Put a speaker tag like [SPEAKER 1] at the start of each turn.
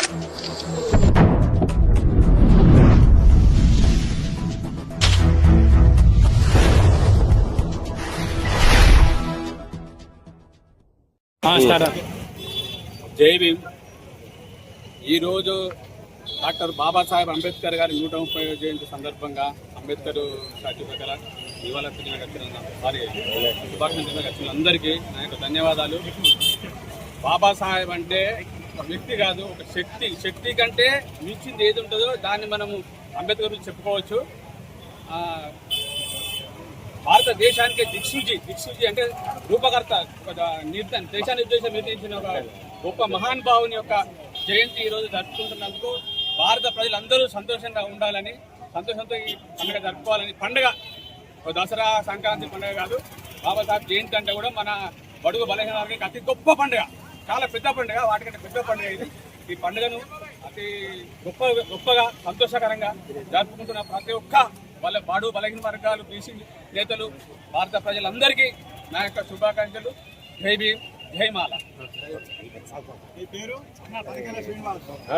[SPEAKER 1] జై భీమ్. ఈరోజు డాక్టర్ బాబాసాహెబ్ అంబేద్కర్ గారి 130వ జయంతి సందర్భంగా అంబేద్కర్ స్టాచ్యూ దగ్గర శుభాకాంక్షలు వచ్చిన అందరికీ నా యొక్క ధన్యవాదాలు. బాబాసాహెబ్ అంటే ఒక వ్యక్తి కాదు, ఒక శక్తి. శక్తి కంటే మించింది ఏది ఉంటుందో దాన్ని మనము అంబేద్కర్ గురించి చెప్పుకోవచ్చు. భారతదేశానికి దిక్సూచి అంటే రూపకర్త, దేశాన్ని ఉద్దేశం నిర్ణయించిన ఒక గొప్ప మహానుభావుని యొక్క జయంతి ఈరోజు జరుపుకుంటున్నందుకు భారత ప్రజలందరూ సంతోషంగా ఉండాలని, సంతోషంతో ఈ పండుగ జరుపుకోవాలని. పండుగ దసరా, సంక్రాంతి పండుగ కాదు, బాబాసాహెబ్ జయంతి అంటే కూడా మన బడుగు బలహీన వర్గానికి అతి గొప్ప పండుగ, చాలా పెద్ద పండుగ, వాటికంటే పెద్ద పండుగ ఇది. ఈ పండుగను అతి గొప్పగా సంతోషకరంగా జరుపుకుంటున్న ప్రతి ఒక్క వాళ్ళ బడుగు బలహీన వర్గాలు, బీసీ నేతలు, భారత ప్రజలందరికీ నా యొక్క శుభాకాంక్షలు. జై భీమ్, జై మాల.